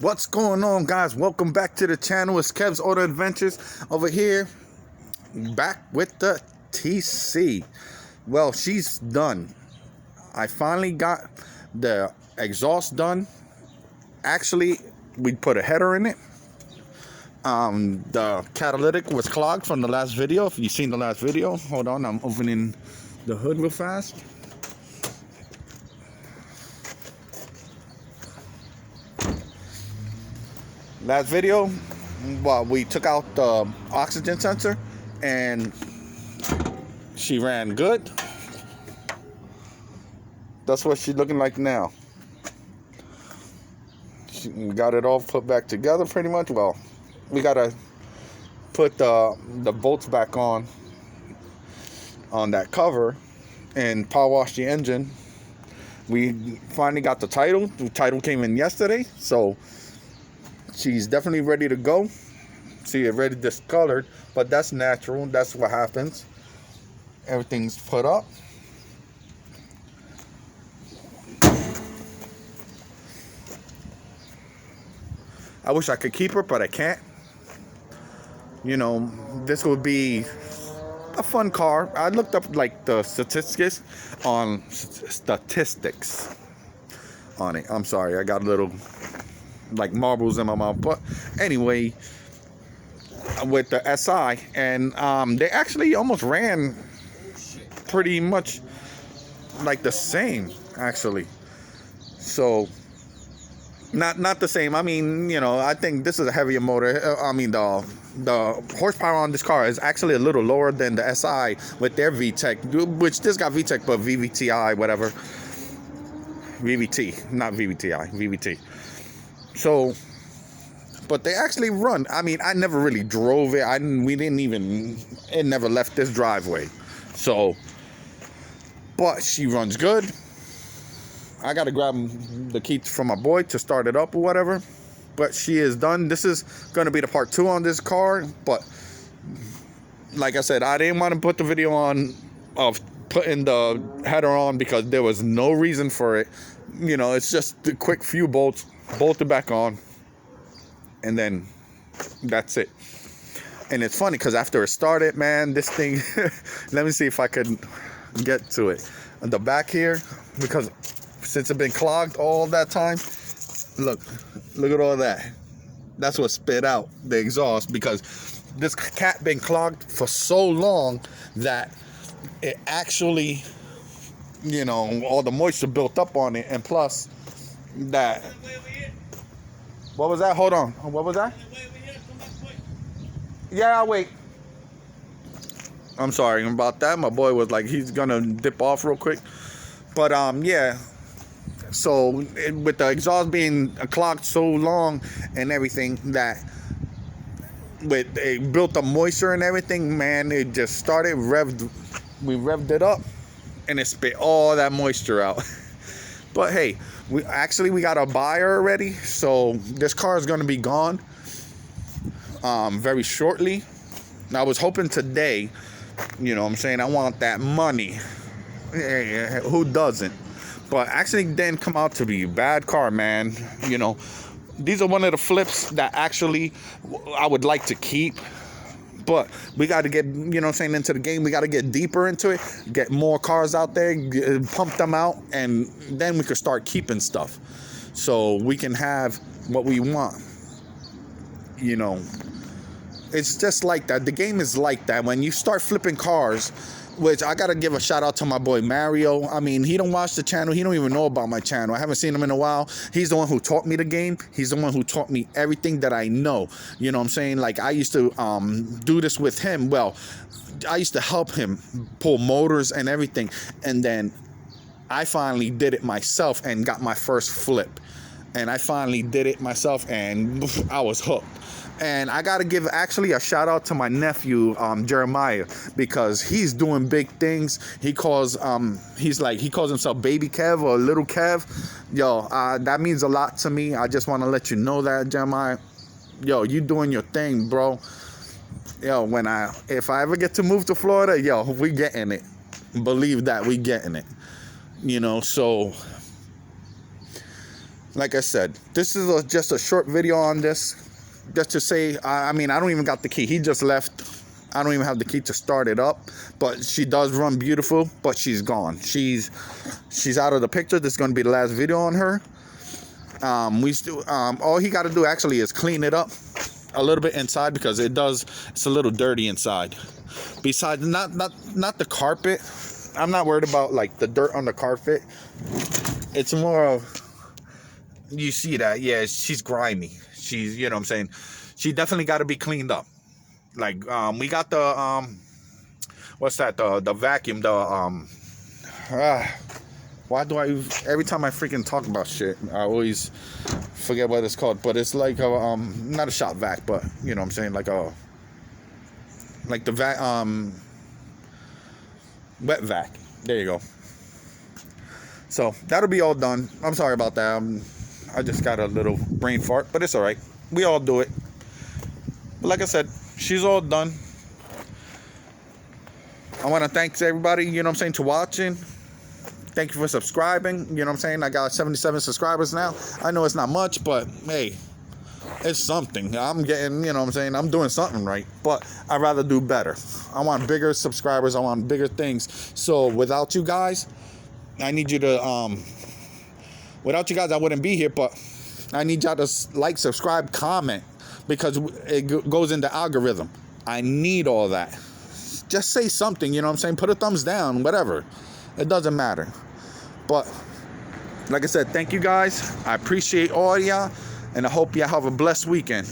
What's going on, guys? Welcome back to the channel. It's Kev's Auto Adventures over here, back with the TC. Well, she's done. I finally got the exhaust done. Actually, we put a header in it. The catalytic was clogged from the last video. If you've seen the last video, hold on, I'm opening the hood real fast. Last video, well, we took out the oxygen sensor and she ran good. That's what she's looking like now. We got it all put back together pretty much. Well, we gotta put the bolts back on that cover and power wash the engine. We finally got the title. The title came in yesterday, so she's definitely ready to go. See, it already discolored, but that's natural. That's what happens. Everything's put up. I wish I could keep her, but I can't. You know, this would be a fun car. I looked up like the statistics on it. I'm sorry, I got a little like marbles in my mouth, but anyway, with the SI, and they actually almost ran pretty much like the same, actually. So not the same. I mean, you know, I think this is a heavier motor. I mean, the horsepower on this car is actually a little lower than the SI with their VTEC, which this got VTEC, but VVTi, whatever. VVT, not VVTi, VVT. So, but they actually run. I mean, I never really drove it. It never left this driveway. So, but she runs good. I got to grab the key from my boy to start it up or whatever. But she is done. This is going to be the part 2 on this car. But like I said, I didn't want to put the video on of putting the header on because there was no reason for it. You know, it's just the quick few bolts, bolt it back on, and then that's it. And it's funny because after it started, man, this thing, let me see if I can get to it. On the back here, because since it's been clogged all that time, look at all that. That's what spit out the exhaust, because this cat been clogged for so long that it actually, you know, all the moisture built up on it. And plus that, what was that? Hold on, what was that? Yeah, I'll wait. I'm sorry about that. My boy was like, he's gonna dip off real quick. But yeah, so with the exhaust being clogged so long and everything, that with it built up moisture and everything, man, it just started we revved it up and it spit all that moisture out. But hey, we got a buyer already, so this car is going to be gone very shortly. I was hoping today, you know what I'm saying, I want that money. Hey, who doesn't? But actually didn't come out to be a bad car, man. You know, these are one of the flips that actually I would like to keep. But we got to get, you know what I'm saying, into the game. We got to get deeper into it, get more cars out there, pump them out, and then we could start keeping stuff. So we can have what we want. You know, it's just like that. The game is like that. When you start flipping cars, which I got to give a shout out to my boy Mario. I mean, he don't watch the channel. He don't even know about my channel. I haven't seen him in a while. He's the one who taught me the game. He's the one who taught me everything that I know. You know what I'm saying? Like, I used to do this with him. Well, I used to help him pull motors and everything. And then I finally did it myself and got my first flip. And I finally did it myself and I was hooked. And I gotta give actually a shout out to my nephew Jeremiah, because he's doing big things. He calls himself Baby Kev or Little Kev. Yo, that means a lot to me. I just want to let you know that, Jeremiah. Yo, you doing your thing, bro. Yo, if I ever get to move to Florida, yo, we getting it. Believe that, we getting it. You know, so like I said, this is just a short video on this, just to say, I mean, I don't even got the key. He just left. I don't even have the key to start it up, but she does run beautiful, but she's gone. She's out of the picture. This is going to be the last video on her. All he got to do actually is clean it up a little bit inside, because it's a little dirty inside. Besides, not the carpet. I'm not worried about like the dirt on the carpet. It's more of, you see that, yeah, she's grimy. She's, you know what I'm saying, she definitely got to be cleaned up. Like, we got the what's that, the vacuum, why do I, every time I freaking talk about shit, I always forget what it's called, but it's like a, not a shop vac, but you know what I'm saying, like the wet vac. There you go. So that'll be all done. I'm sorry about that. I just got a little brain fart, but it's all right. We all do it. But like I said, she's all done. I want to thank everybody, you know what I'm saying, to watching. Thank you for subscribing. You know what I'm saying? I got 77 subscribers now. I know it's not much, but hey, it's something. I'm getting, you know what I'm saying, I'm doing something right, but I'd rather do better. I want bigger subscribers. I want bigger things. So without you guys, I need you to, without you guys, I wouldn't be here, but I need y'all to like, subscribe, comment, because it goes in the algorithm. I need all that. Just say something, you know what I'm saying? Put a thumbs down, whatever. It doesn't matter. But like I said, thank you guys. I appreciate all y'all, and I hope y'all have a blessed weekend.